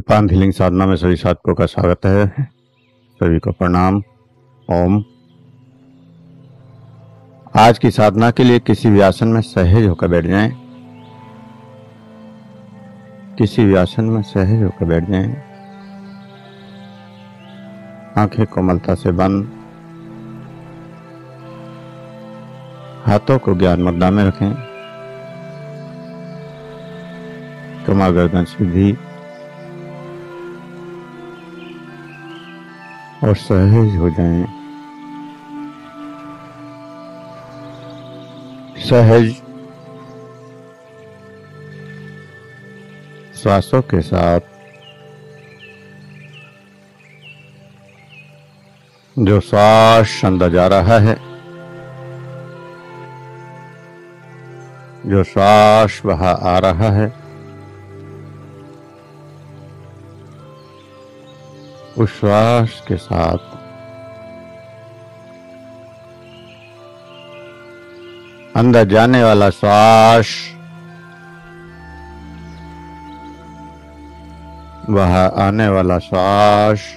पांथ healing साधना में सभी साधकों का स्वागत है। सभी को प्रणाम। ओम। आज की साधना के लिए किसी भी आसन में सहज होकर बैठ जाएं। किसी भी आसन में सहज होकर बैठ जाएं। आंखें कोमलता से बंद, हाथों को ज्ञान मुद्रा में रखें, कमर गर्दन सीधी और सहज हो जाएं। सहज श्वासों के साथ जो श्वास अंदर जा रहा है, जो श्वास बाहर आ रहा है, उस श्वास के साथ अंदर जाने वाला श्वास बाहर आने वाला श्वास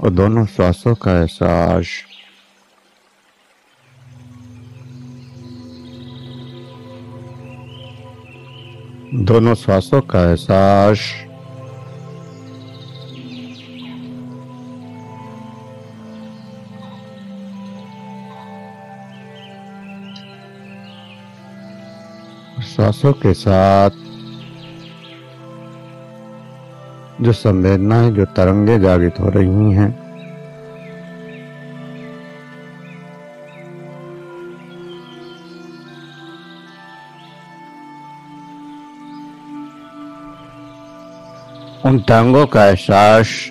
और दोनों श्वासों का एहसास दोनों श्वासों का एहसास श्वासों के साथ जो संवेदनाएं, जो तरंगे जागृत हो रही हैं, उन तरंगों का एहसास,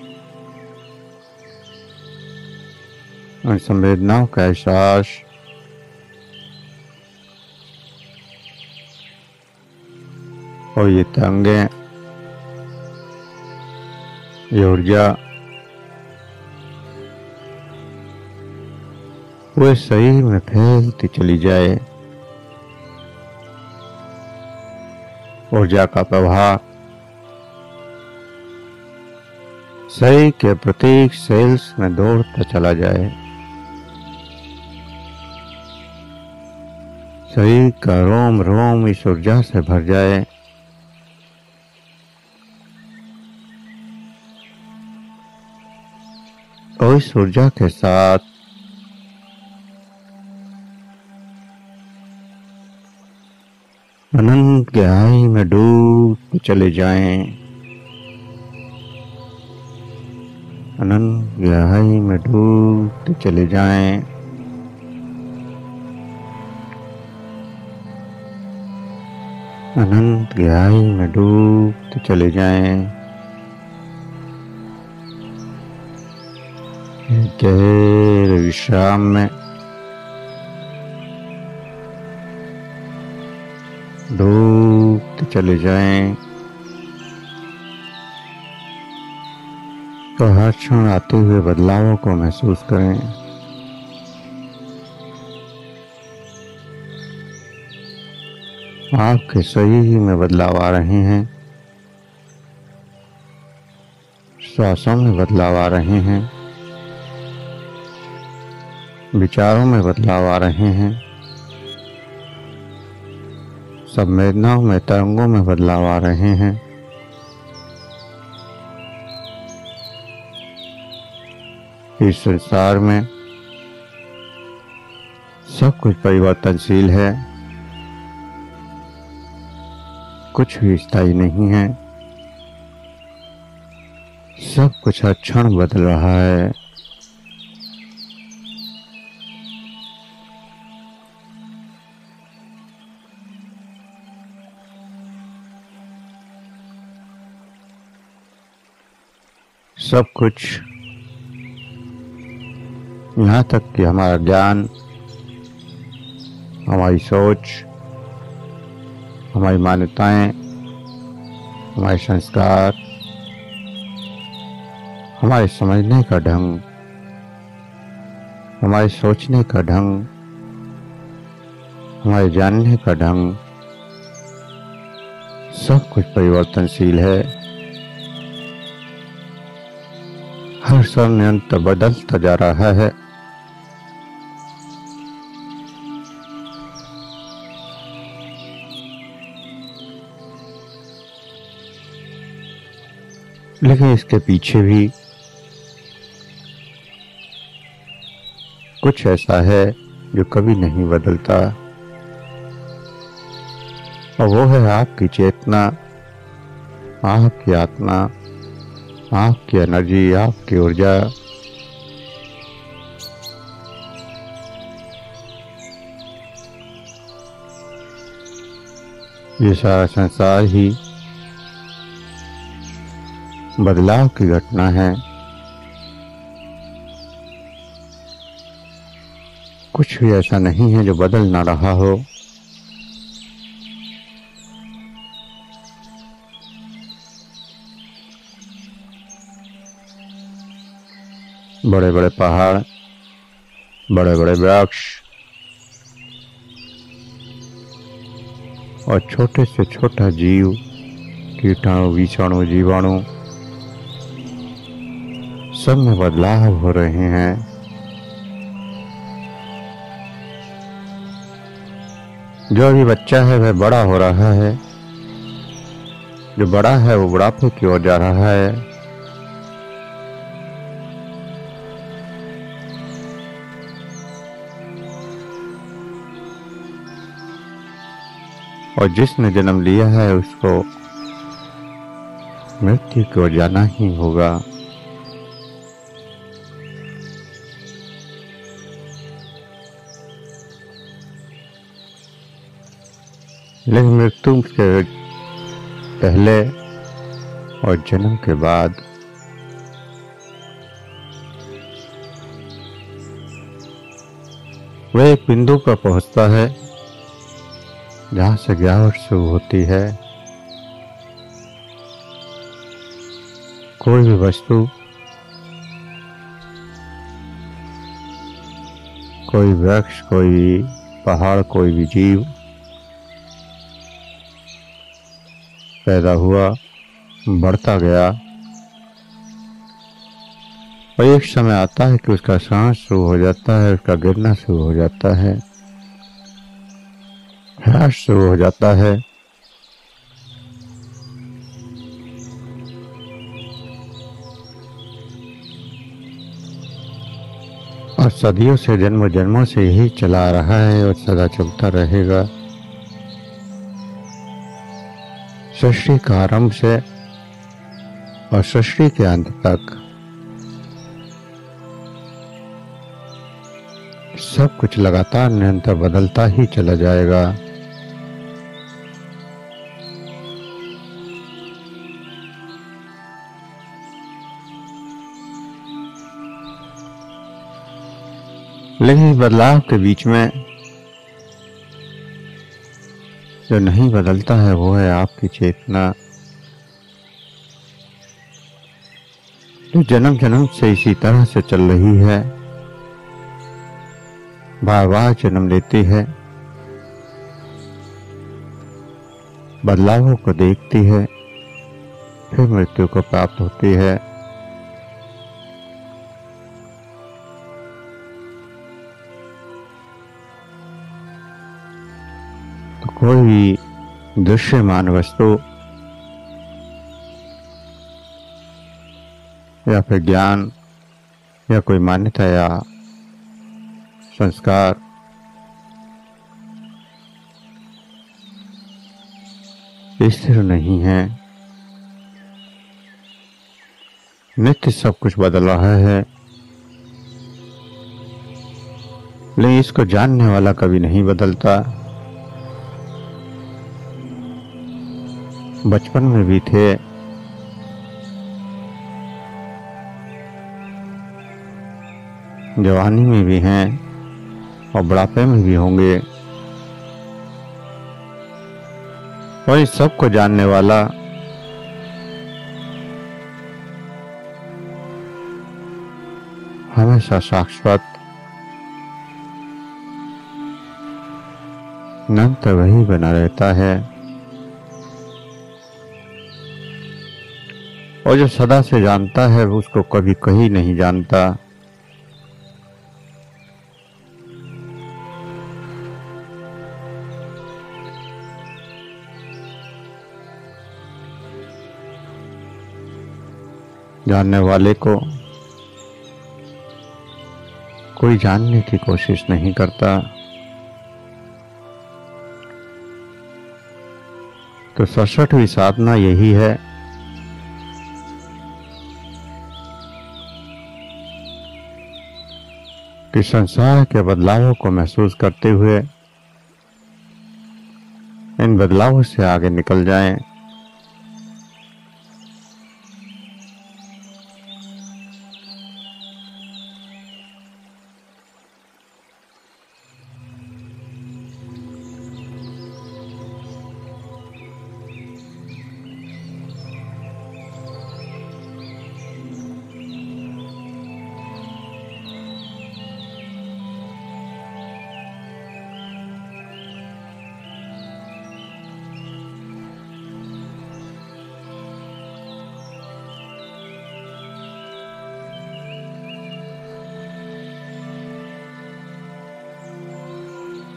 उन संवेदनाओं का एहसास और ये तरंगे, ये ऊर्जा पूरे शरीर में फैलती चली जाए। ऊर्जा का प्रवाह शरीर के प्रत्येक सेल्स में दौड़ता चला जाए। शरीर का रोम रोम इस ऊर्जा से भर जाए। और इस ऊर्जा के साथ अनंत गहराई में डूब चले जाएं। अनंत गहराई में डूबते चले जाएं। अनंत गहराई में डूबते चले जाएं। गहरे विश्राम में डूबते चले जाएं। तो हर क्षण आते हुए बदलावों को महसूस करें। आपके शरीर में बदलाव आ रहे हैं, श्वासों में बदलाव आ रहे हैं, विचारों में बदलाव आ रहे हैं, संवेदनाओं में, तरंगों में बदलाव आ रहे हैं। इस संसार में सब कुछ परिवर्तनशील है, कुछ भी स्थायी नहीं है। सब कुछ हर क्षण बदल रहा है। सब कुछ, यहाँ तक कि हमारा ज्ञान, हमारी सोच, हमारी मान्यताएं, हमारे संस्कार, हमारे समझने का ढंग, हमारे सोचने का ढंग, हमारे जानने का ढंग, सब कुछ परिवर्तनशील है। हर समय निरंतर बदलता जा रहा है। लेकिन इसके पीछे भी कुछ ऐसा है जो कभी नहीं बदलता, और वो है आपकी चेतना, आपकी आत्मा, आपकी एनर्जी, आपकी ऊर्जा। ये सारा संसार ही बदलाव की घटना है। कुछ भी ऐसा नहीं है जो बदल ना रहा हो। बड़े बड़े पहाड़, बड़े बड़े वृक्ष और छोटे से छोटा जीव, कीटाणु, विषाणु, जीवाणु, सब में बदलाव हो रहे हैं। जो अभी बच्चा है वह बड़ा हो रहा है, जो बड़ा है वो बुढ़ापे की ओर जा रहा है। और जिसने जन्म लिया है उसको मृत्यु की ओर जाना ही होगा। लेकिन मृत्यु के पहले और जन्म के बाद वह एक बिंदु पर पहुंचता है जहां से गिरावट शुरू होती है। कोई भी वस्तु, कोई वृक्ष, कोई भी पहाड़, कोई भी जीव पैदा हुआ, बढ़ता गया, और एक समय आता है कि उसका सांस शुरू हो जाता है, उसका गिरना शुरू हो जाता है, ह्रास शुरू हो जाता है। और सदियों से, जन्मों जन्मों से यही चला रहा है और सदा चलता रहेगा। सृष्टि का आरंभ से और सृष्टि के अंत तक सब कुछ लगातार निरंतर बदलता ही चला जाएगा। लेकिन इस बदलाव के बीच में जो नहीं बदलता है वो है आपकी चेतना, जो जन्म जन्म से इसी तरह से चल रही है, बार बार जन्म लेती है, बदलावों को देखती है, फिर मृत्यु को प्राप्त होती है। तो कोई भी दृश्यमान वस्तु या फिर ज्ञान या कोई मान्यता या संस्कार स्थिर नहीं है। नित्य सब कुछ बदल रहा है, लेकिन इसको जानने वाला कभी नहीं बदलता। बचपन में भी थे, जवानी में भी हैं और बुढ़ापे में भी होंगे। और इस सब को जानने वाला हमेशा शाश्वत अनंत वही बना रहता है, और जो सदा से जानता है वो उसको कभी कहीं नहीं जानता। जानने वाले को कोई जानने की कोशिश नहीं करता। तो 67वीं साधना यही है कि संसार के बदलावों को महसूस करते हुए इन बदलावों से आगे निकल जाएं।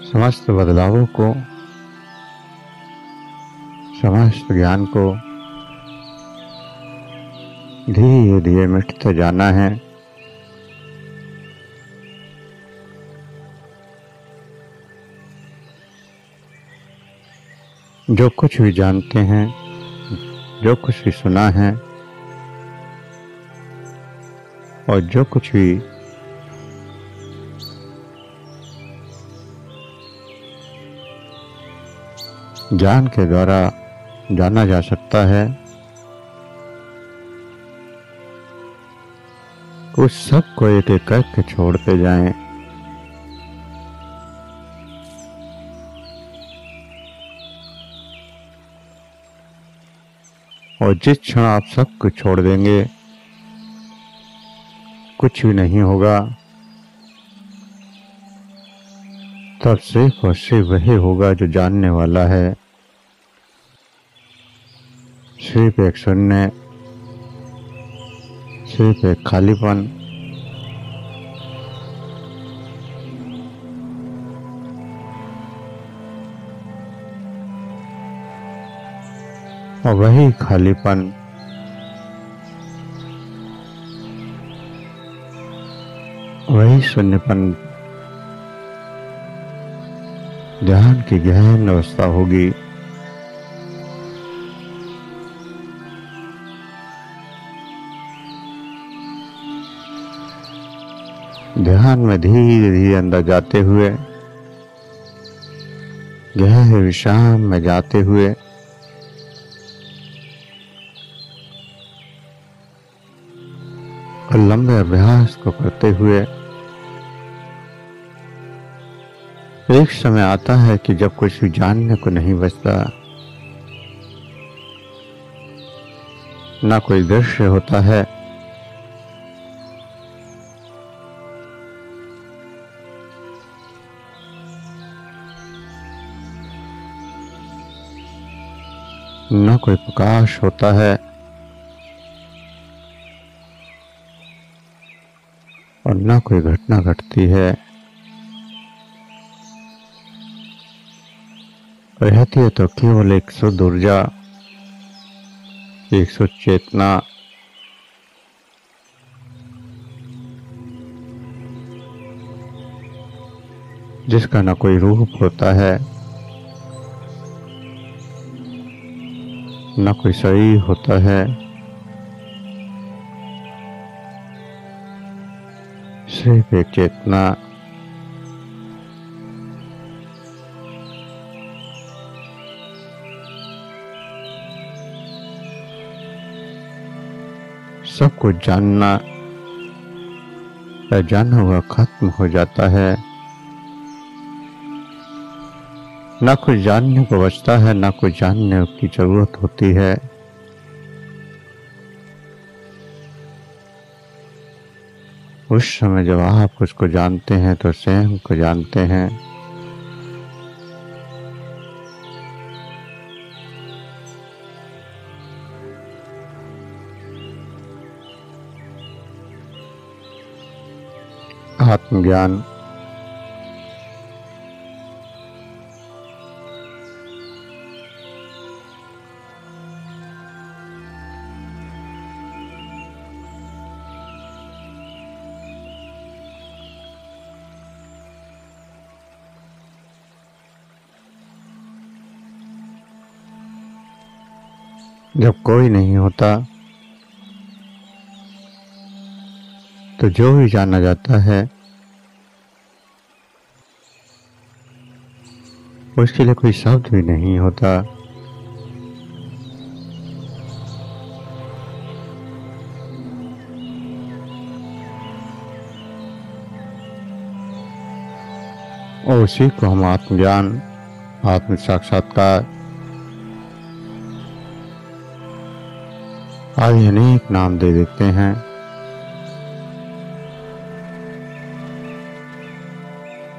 समस्त बदलावों को, समस्त ज्ञान को धीरे धीरे मिटते जाना है। जो कुछ भी जानते हैं, जो कुछ भी सुना है और जो कुछ भी ज्ञान के द्वारा जाना जा सकता है, उस सब को एक एक करके छोड़ते जाएं। और जिस क्षण आप सब कुछ छोड़ देंगे, कुछ भी नहीं होगा, तब सिर्फ और सिर्फ वही होगा जो जानने वाला है। सिर्फ एक शून्य, सिर्फ एक खालीपन। और वही खालीपन वही शून्यपन ध्यान की गहन अवस्था होगी। ध्यान में धीरे धीरे अंदर जाते हुए, गहरे विश्राम में जाते हुए और लंबे अभ्यास को करते हुए एक समय आता है कि जब कुछ भी जानने को नहीं बचता, ना कोई दृश्य होता है, न कोई प्रकाश होता है और न कोई घटना घटती है। रहती है तो केवल एक शुद्ध ऊर्जा, एक शुद्ध चेतना, जिसका न कोई रूप होता है, न कोई शरीर होता है, सिर्फ एक चेतना। सब कुछ जानना या जाना हुआ खत्म हो जाता है, ना कुछ जानने को बचता है, ना कुछ जानने की जरूरत होती है। उस समय जब आप उसको जानते हैं तो स्वयं को जानते हैं। आत्मज्ञान जब कोई नहीं होता तो जो भी जाना जाता है उसके लिए कोई शब्द भी नहीं होता। और उसी को हम आत्मज्ञान, आत्म साक्षात्कार आदि अनेक नाम दे देते हैं।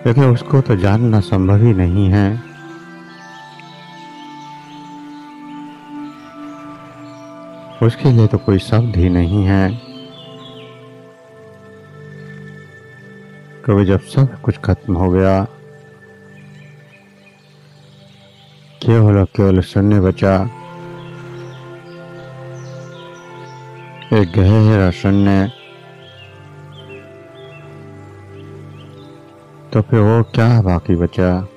लेकिन उसको तो जानना संभव ही नहीं है। उसके लिए तो कोई शब्द ही नहीं है। कभी जब सब कुछ खत्म हो गया, केवल और केवल शून्य बचा, एक गहरा शून्य, तो फिर वो क्या बाकी बचा?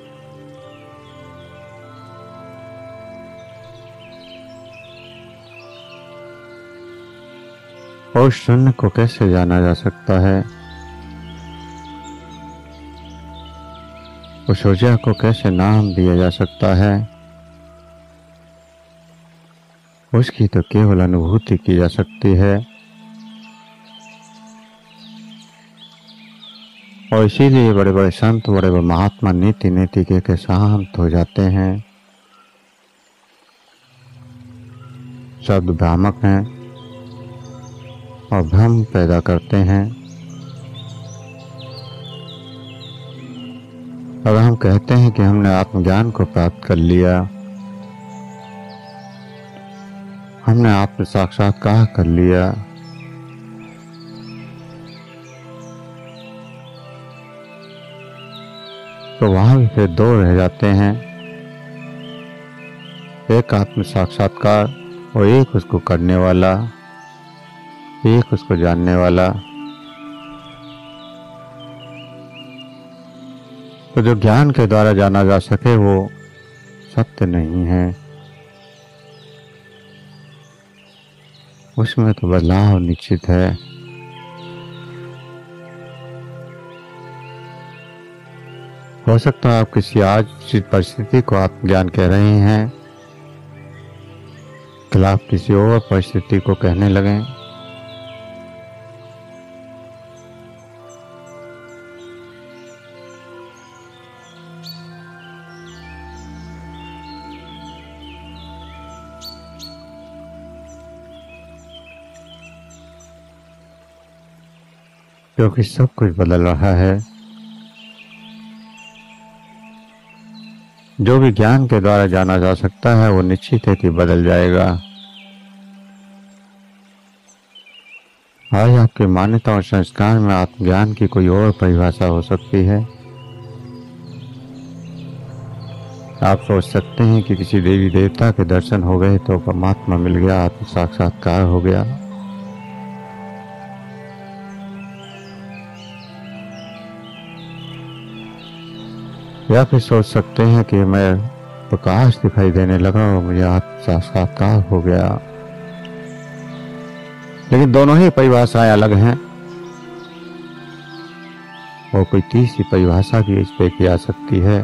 और शून्य को कैसे जाना जा सकता है? उस ऊर्जा को कैसे नाम दिया जा सकता है? उसकी तो केवल अनुभूति की जा सकती है। और इसीलिए बड़े बड़े संत, बड़े बड़े महात्मा नीति नीति के शांत हो जाते हैं। शब्द भ्रामक हैं और भ्रम पैदा करते हैं। अगर हम कहते हैं कि हमने आत्मज्ञान को प्राप्त कर लिया, हमने आत्म साक्षात्कार कर लिया, तो वहां भी फिर दो रह जाते हैं। एक आत्म साक्षात्कार और एक उसको करने वाला, एक उसको जानने वाला। तो जो ज्ञान के द्वारा जाना जा सके वो सत्य नहीं है। उसमें तो बदलाव निश्चित है। हो सकता है आप किसी आज की परिस्थिति को आत्मज्ञान कह रहे हैं, कल आप किसी और परिस्थिति को कहने लगें। क्योंकि सब कुछ बदल रहा है। जो भी ज्ञान के द्वारा जाना जा सकता है वो निश्चित है कि बदल जाएगा। आज आपकी मान्यता और संस्कार में आत्मज्ञान की कोई और परिभाषा हो सकती है। आप सोच सकते हैं कि किसी देवी देवता के दर्शन हो गए तो परमात्मा मिल गया, आत्म साक्षात्कार हो गया। या फिर सोच सकते हैं कि मैं प्रकाश दिखाई देने लगा और मुझे आत्म साक्षात्कार हो गया। लेकिन दोनों ही परिभाषाएं अलग हैं और कोई तीसरी परिभाषा भी इस पे की जा सकती है।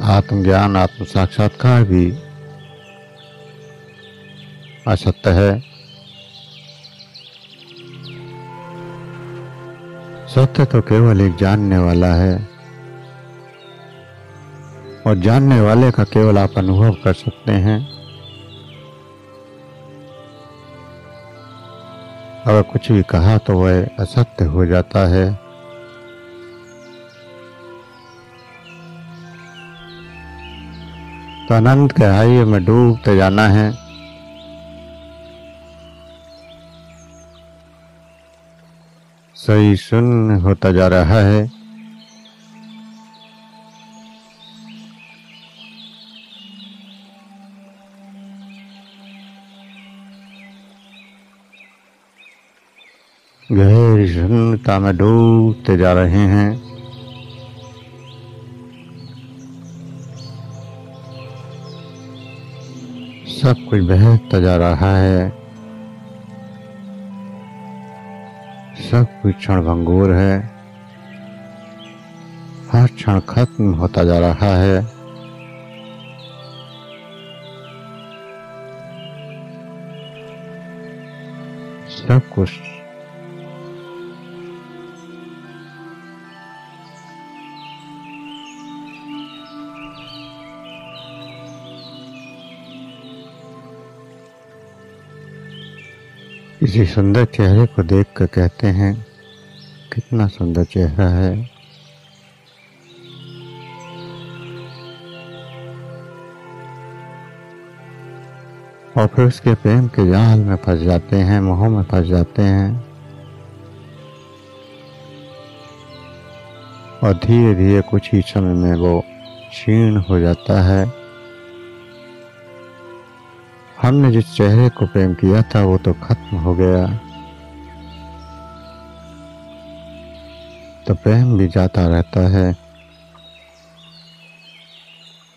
आत्मज्ञान, आत्म साक्षात्कार भी असत्य है। सत्य तो केवल एक जानने वाला है और जानने वाले का केवल आप अनुभव कर सकते हैं। अगर कुछ भी कहा तो वह असत्य हो जाता है। तो अनंत गहराइयों में डूबते जाना है। सही शून्य होता जा रहा है। गहरी शून्यता में डूबते जा रहे हैं। सब कुछ बहता जा रहा है। सब कुछ क्षणभंगुर है। हर क्षण खत्म होता जा रहा है। सब कुछ किसी सुंदर चेहरे को देखकर कहते हैं, कितना सुंदर चेहरा है। और फिर उसके प्रेम के जाल में फंस जाते हैं, मोह में फंस जाते हैं। और धीरे धीरे कुछ ही समय में वो क्षीण हो जाता है। हमने जिस चेहरे को प्रेम किया था वो तो खत्म हो गया। तो प्रेम भी जाता रहता है,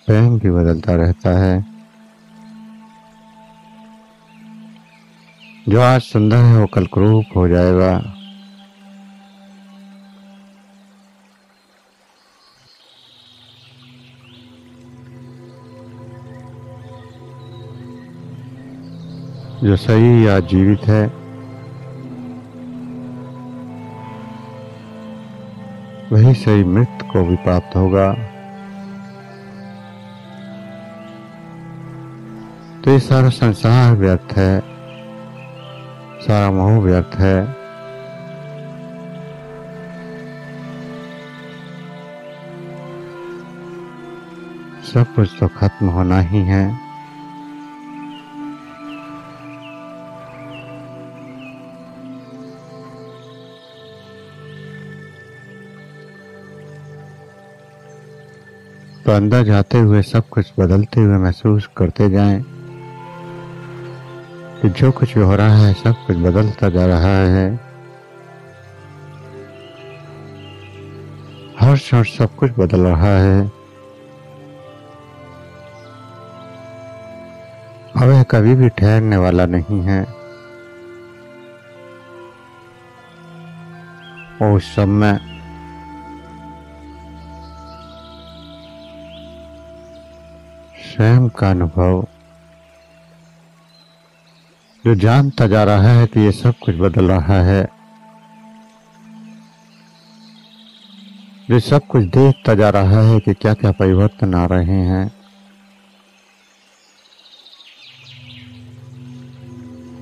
प्रेम भी बदलता रहता है। जो आज सुंदर है वो कल क्रूप हो जाएगा। जो सही या जीवित है वही सही मृत को भी प्राप्त होगा। तो ये सारा संसार व्यर्थ है, सारा मोह व्यर्थ है। सब कुछ तो खत्म होना ही है। तो अंदर जाते हुए सब कुछ बदलते हुए महसूस करते जाएं कि जो कुछ भी हो रहा है सब कुछ बदलता जा रहा है। हर क्षण सब कुछ बदल रहा है। अब यह कभी भी ठहरने वाला नहीं है। और उस समय स्वयं का अनुभव जो जानता जा रहा है कि ये सब कुछ बदल रहा है, जो सब कुछ देखता जा रहा है कि क्या क्या परिवर्तन आ रहे हैं,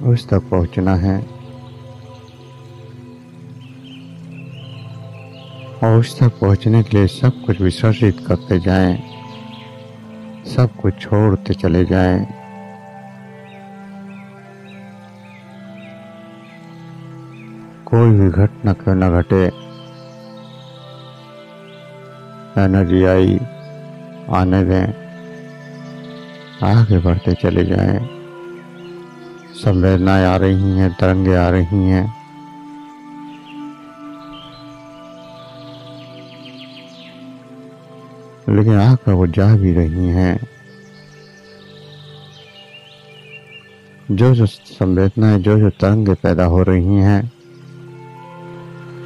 उस तक पहुंचना है। और उस तक पहुंचने के लिए सब कुछ विसर्जित करते जाएं, सब कुछ छोड़ते चले जाएं। कोई भी घटना क्यों न घटे, एनर्जी आई आने दें, आगे बढ़ते चले जाएं। संवेदनाएं आ रही हैं, तरंगे आ रही हैं, लेकिन आकर वो जा भी रही हैं। जो जो संवेदनाएं, जो जो तरंगे पैदा हो रही हैं,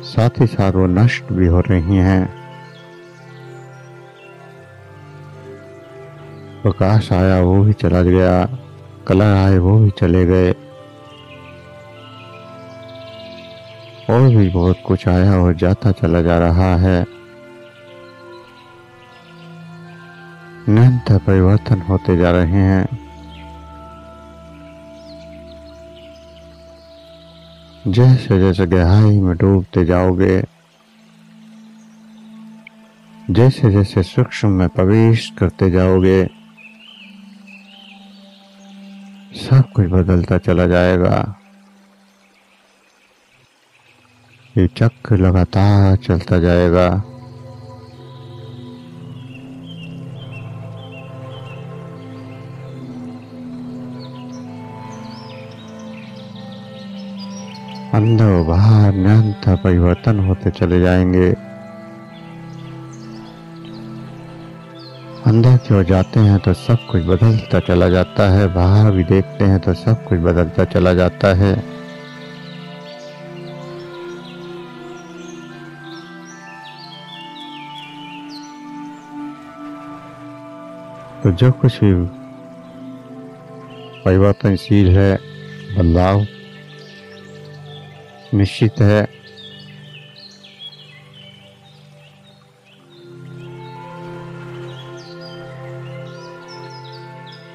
साथ ही साथ वो नष्ट भी हो रही हैं। प्रकाश आया वो भी चला गया, कलर आए वो भी चले गए, और भी बहुत कुछ आया और जाता चला जा रहा है। निरंतर परिवर्तन होते जा रहे हैं। जैसे जैसे गहराई में डूबते जाओगे, जैसे जैसे सूक्ष्म में प्रवेश करते जाओगे, सब कुछ बदलता चला जाएगा। ये चक्र लगातार चलता जाएगा। अंदर बाहर निरंतर परिवर्तन होते चले जाएंगे। अंदर की ओर जाते हैं तो सब कुछ बदलता चला जाता है, बाहर भी देखते हैं तो सब कुछ बदलता चला जाता है। तो जो कुछ भी परिवर्तनशील है, बदलाव निश्चित है।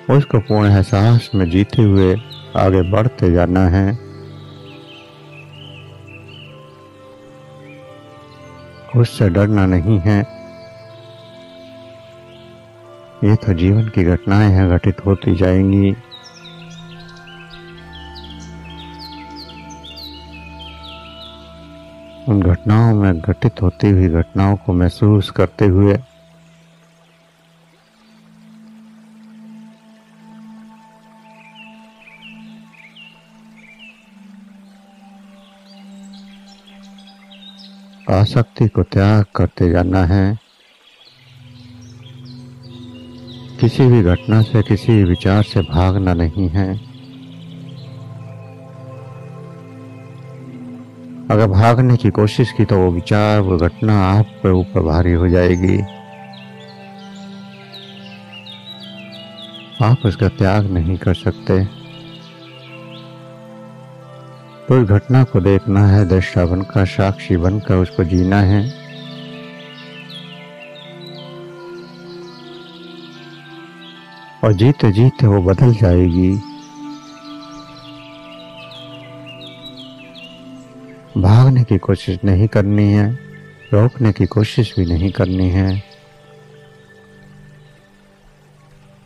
उसको पूर्ण एहसास में जीते हुए आगे बढ़ते जाना है। उससे डरना नहीं है। ये तो जीवन की घटनाएं हैं, घटित होती जाएंगी। उन घटनाओं में घटित होती हुई घटनाओं को महसूस करते हुए आसक्ति को त्याग करते जाना है। किसी भी घटना से, किसी भी विचार से भागना नहीं है। अगर भागने की कोशिश की तो वो विचार, वो घटना आप पर ऊपर भारी हो जाएगी। आप उसका त्याग नहीं कर सकते। तो उस घटना को देखना है, दृष्टा बनकर, साक्षी बनकर उसको जीना है। और जीते जीते वो बदल जाएगी। भागने की कोशिश नहीं करनी है, रोकने की कोशिश भी नहीं करनी है।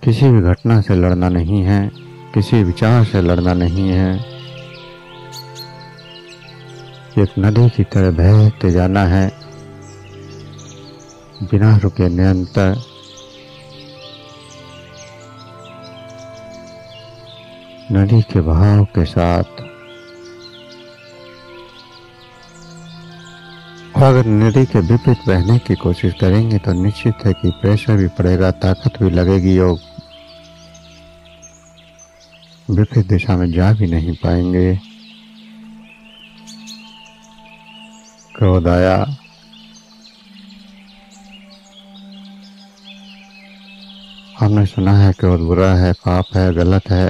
किसी भी घटना से लड़ना नहीं है, किसी विचार से लड़ना नहीं है। एक नदी की तरह बहते जाना है, बिना रुके निरंतर। नदी के बहाव के साथ। अगर नदी के विपरीत बहने की कोशिश करेंगे तो निश्चित है कि प्रेशर भी पड़ेगा, ताकत भी लगेगी और विपरीत दिशा में जा भी नहीं पाएंगे। क्रोध आया, हमने सुना है क्रोध बुरा है, पाप है, गलत है।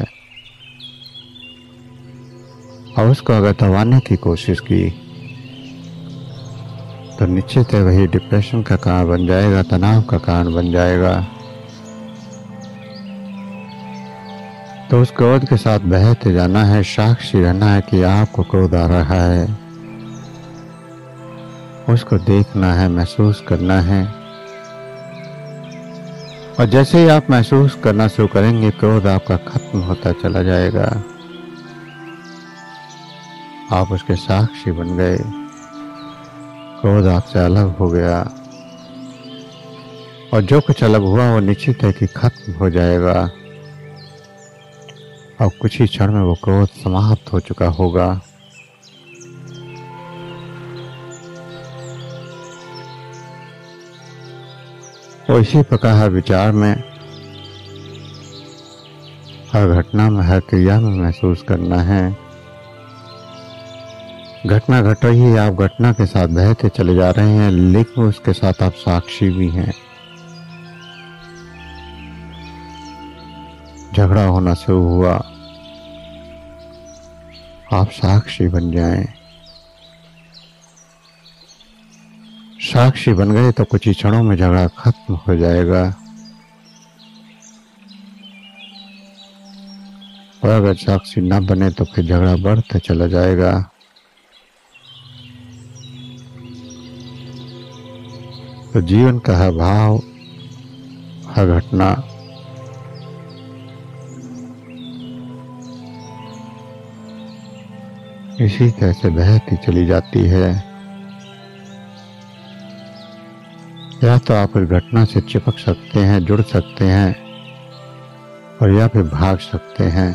और उसको अगर दबाने की कोशिश की तो निश्चित है वही डिप्रेशन का कारण बन जाएगा, तनाव का कारण बन जाएगा। तो उस क्रोध के साथ बहते जाना है, साक्षी रहना है कि आपको क्रोध आ रहा है। उसको देखना है, महसूस करना है। और जैसे ही आप महसूस करना शुरू करेंगे, क्रोध आपका खत्म होता चला जाएगा। आप उसके साक्षी बन गए, क्रोध आपसे अलग हो गया। और जो कुछ अलग हुआ वो निश्चित है कि खत्म हो जाएगा। और कुछ ही क्षण में वो क्रोध समाप्त हो चुका होगा। और इसी प्रकार हर विचार में, हर घटना में, हर क्रिया में महसूस करना है। घटना घट रही है, आप घटना के साथ बहते चले जा रहे हैं, लेकिन उसके साथ आप साक्षी भी हैं। झगड़ा होना शुरू हुआ, आप साक्षी बन जाएं। साक्षी बन गए तो कुछ ही क्षणों में झगड़ा खत्म हो जाएगा। और अगर साक्षी न बने तो फिर झगड़ा बढ़ता चला जाएगा। तो जीवन का हर भाव, हर घटना इसी तरह से बहती चली जाती है। या तो आप इस घटना से चिपक सकते हैं, जुड़ सकते हैं, और या फिर भाग सकते हैं।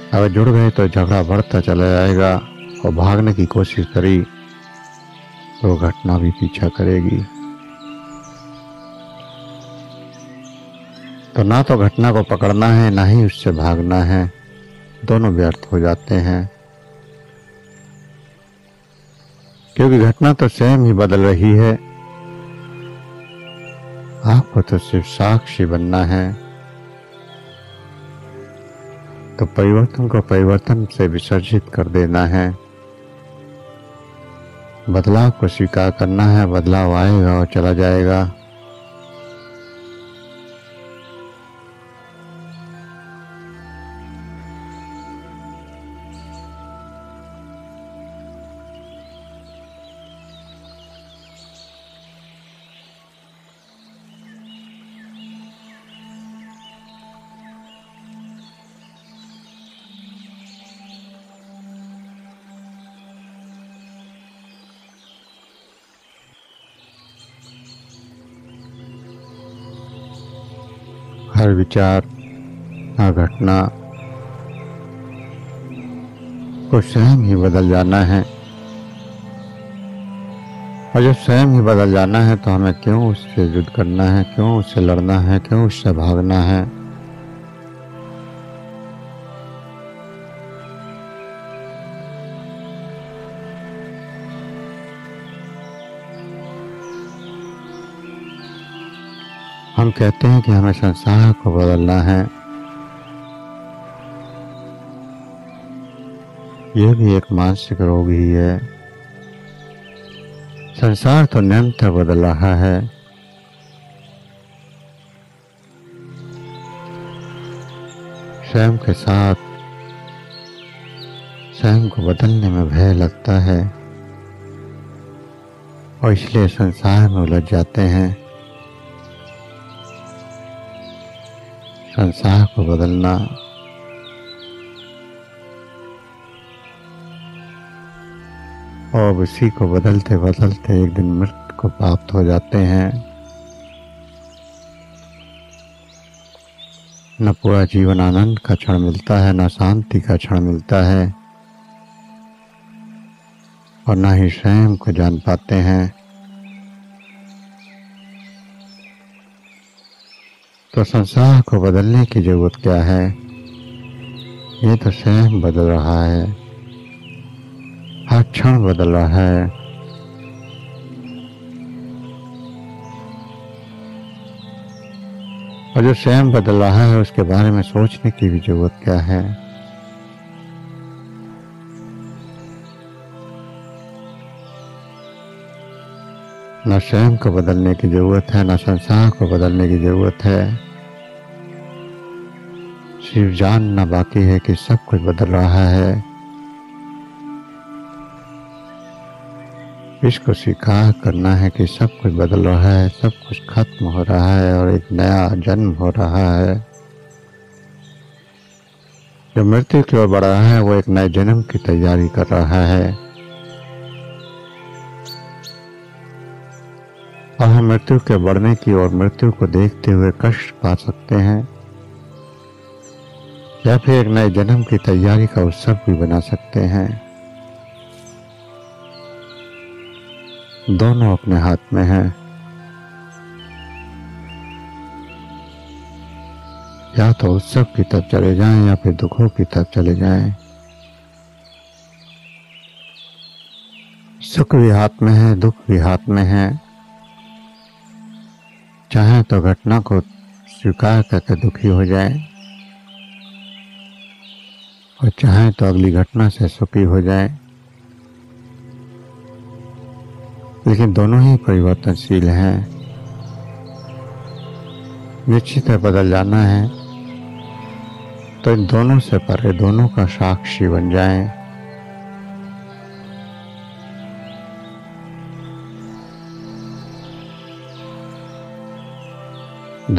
अगर जुड़ गए तो झगड़ा बढ़ता चला जाएगा, और भागने की कोशिश करी तो घटना भी पीछा करेगी। तो ना तो घटना को पकड़ना है, ना ही उससे भागना है, दोनों व्यर्थ हो जाते हैं। क्योंकि घटना तो स्वयं ही बदल रही है, आपको तो सिर्फ साक्षी बनना है। तो परिवर्तन को परिवर्तन से विसर्जित कर देना है, बदलाव को स्वीकार करना है। बदलाव आएगा और चला जाएगा। हर विचार, हर घटना को स्वयं ही बदल जाना है। और जब स्वयं ही बदल जाना है तो हमें क्यों उससे युद्ध करना है, क्यों उससे लड़ना है, क्यों उससे भागना है। हम कहते हैं कि हमें संसार को बदलना है। यह भी एक मानसिक रोग ही है। संसार तो निरंतर बदल रहा है। स्वयं के साथ स्वयं को बदलने में भय लगता है, और इसलिए संसार में उलझ जाते हैं। संसार को बदलना और उसी को बदलते बदलते एक दिन मृत्यु को प्राप्त हो जाते हैं। न पूरा जीवन आनंद का क्षण मिलता है, न शांति का क्षण मिलता है, और न ही स्वयं को जान पाते हैं। तो संसार को बदलने की जरूरत क्या है? ये तो स्वयं बदल रहा है, हर क्षण बदल रहा है। और जो स्वयं बदल रहा है उसके बारे में सोचने की भी जरूरत क्या है? न स्वयं को बदलने की जरूरत है, न संसार को बदलने की जरूरत है। सिर्फ जानना बाकी है कि सब कुछ बदल रहा है। इसको स्वीकार करना है कि सब कुछ बदल रहा है, सब कुछ खत्म हो रहा है और एक नया जन्म हो रहा है। जो मृत्यु की ओर बढ़ रहा है वो एक नए जन्म की तैयारी कर रहा है। और हम मृत्यु के बढ़ने की और मृत्यु को देखते हुए कष्ट पा सकते हैं, या फिर एक नए जन्म की तैयारी का उत्सव भी बना सकते हैं। दोनों अपने हाथ में है। या तो उत्सव की तरफ चले जाएं या फिर दुखों की तरफ चले जाएं। सुख भी हाथ में है, दुख भी हाथ में है। चाहे तो घटना को स्वीकार करके दुखी हो जाए, और चाहे तो अगली घटना से सुखी हो जाए। लेकिन दोनों ही परिवर्तनशील हैं। निश्चित है बदल जाना है, तो इन दोनों से परे दोनों का साक्षी बन जाएं।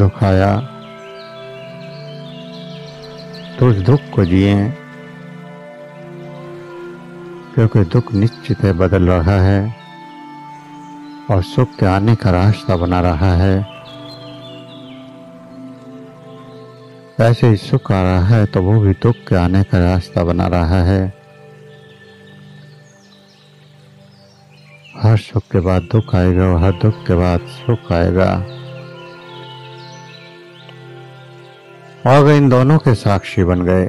दुख आया तो उस दुख को जिए, क्योंकि दुख निश्चित है बदल रहा है और सुख के आने का रास्ता बना रहा है। ऐसे ही सुख आ रहा है तो वो भी दुख के आने का रास्ता बना रहा है। हर सुख के बाद दुख आएगा और हर दुख के बाद सुख आएगा, और अगर इन दोनों के साक्षी बन गए,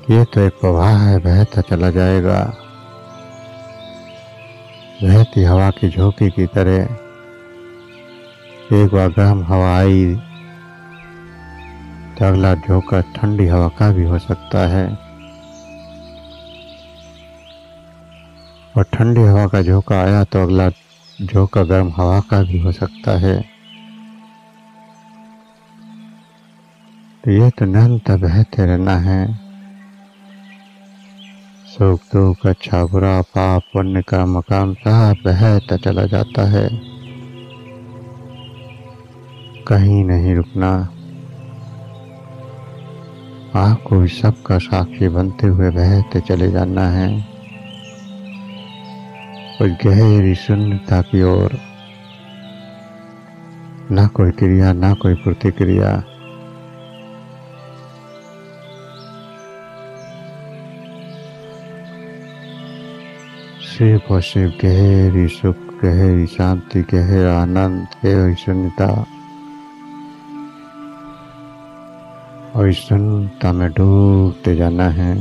ये तो एक प्रवाह है, बहता चला जाएगा, बहती हवा की झोंकी की तरह। एक बार गर्म हवा आई तो अगला झोंका ठंडी हवा का भी हो सकता है, और ठंडी हवा का झोंका आया तो अगला झोंका गर्म हवा का भी हो सकता है। तो ये तो निरंतर बहते रहना है। सुख दुख अच्छा बुरा पाप पुण्य कर्म काम सब बहता चला जाता है, कहीं नहीं रुकना। आपको भी सबका साक्षी बनते हुए बहते चले जाना है, उस गहरी शून्यता की ओर। ना कोई क्रिया ना कोई प्रतिक्रिया, सिर्फ और सिर्फ गहरी सुख, गहरी शांति, गहरा आनंद, गहरी शून्यता, और इस शून्यता में डूबते जाना है।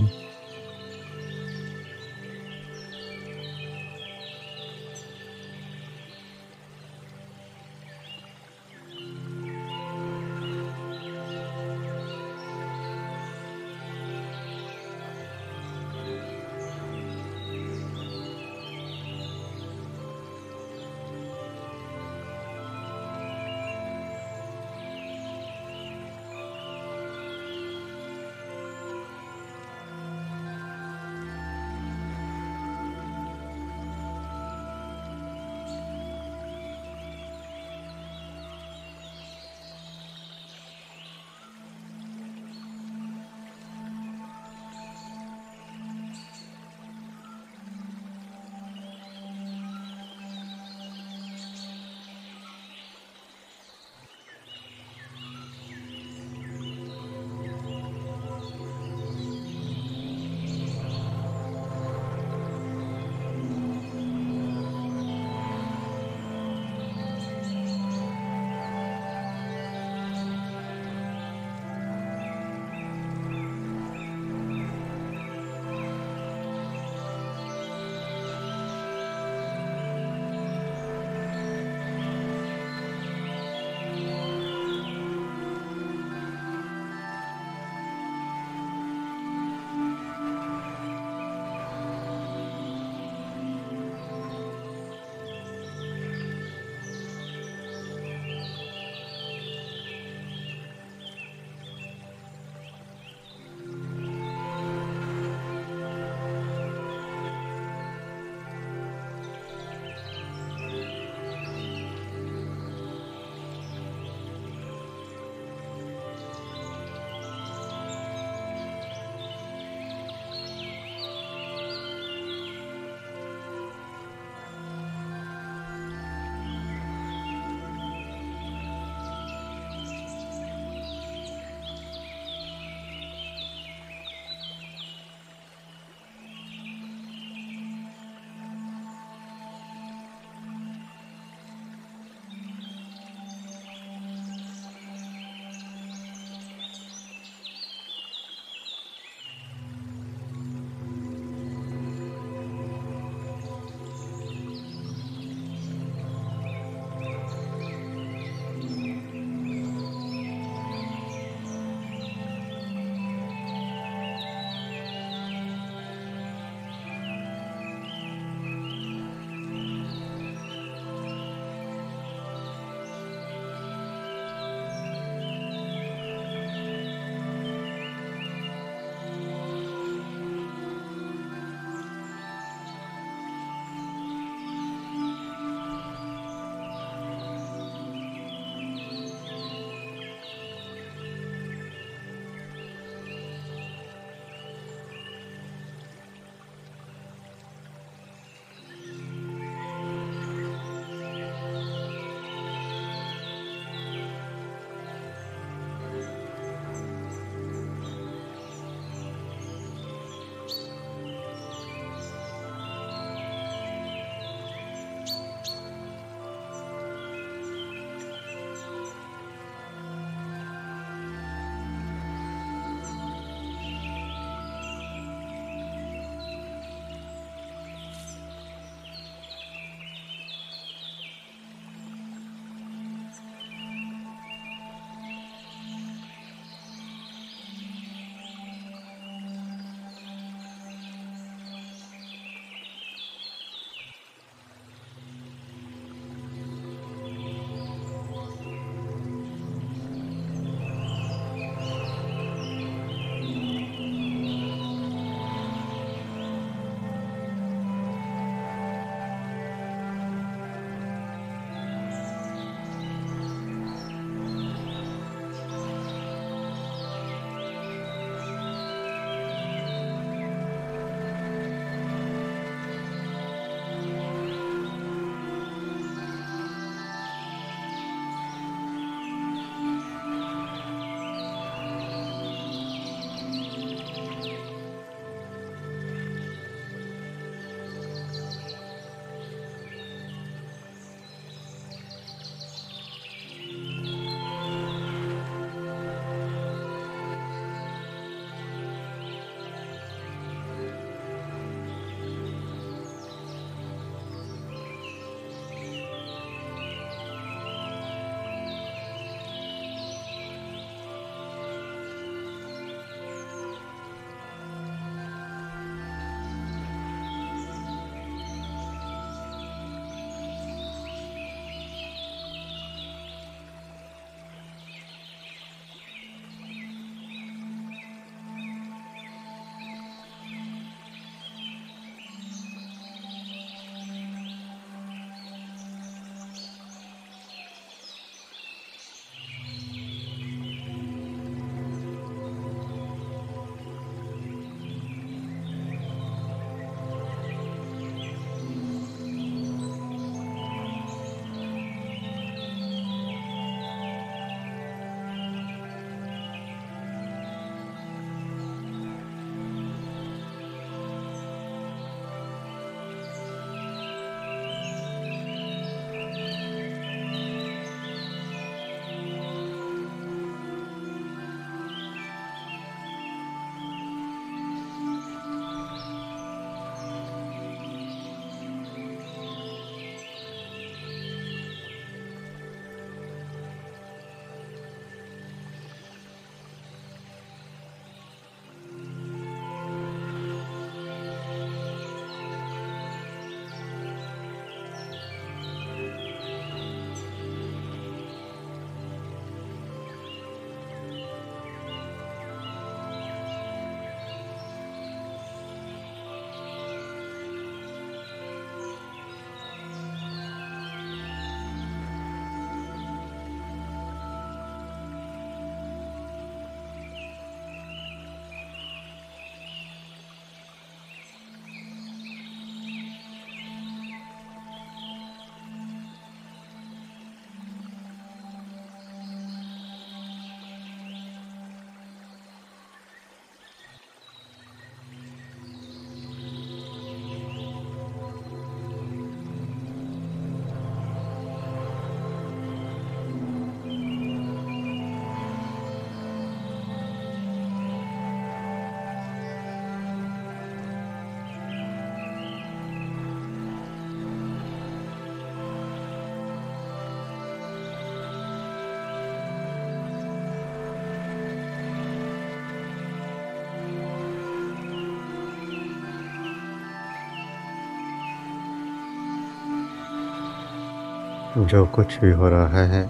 जो कुछ भी हो रहा है,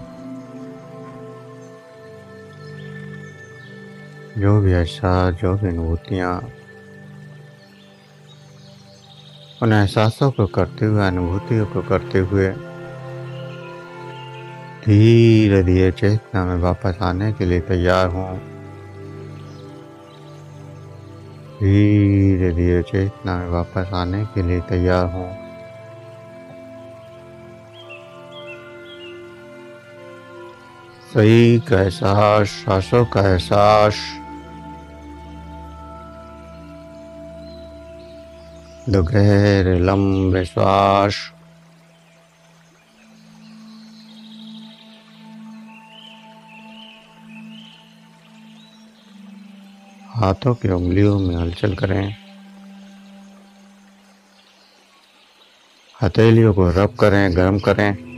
जो भी एहसास, जो भी अनुभूतियाँ, उन एहसासों को करते हुए, अनुभूतियों को करते हुए धीरे धीरे चेतना में वापस आने के लिए तैयार हूँ। धीरे धीरे चेतना में वापस आने के लिए तैयार हूँ। सही का एहसास, सांसों का एहसास, दो गहरे लंबे श्वास, हाथों की उंगलियों में हलचल करें, हथेलियों को रब करें, गर्म करें।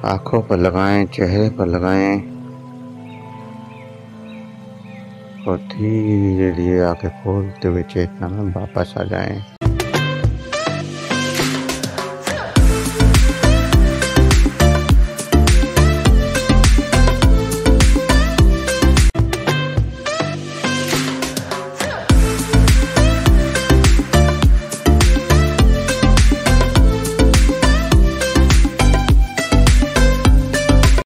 आंखों पर लगाएं, चेहरे पर लगाएं और धीरे धीरे आंखें खोलते हुए चेतना में वापस आ जाएं।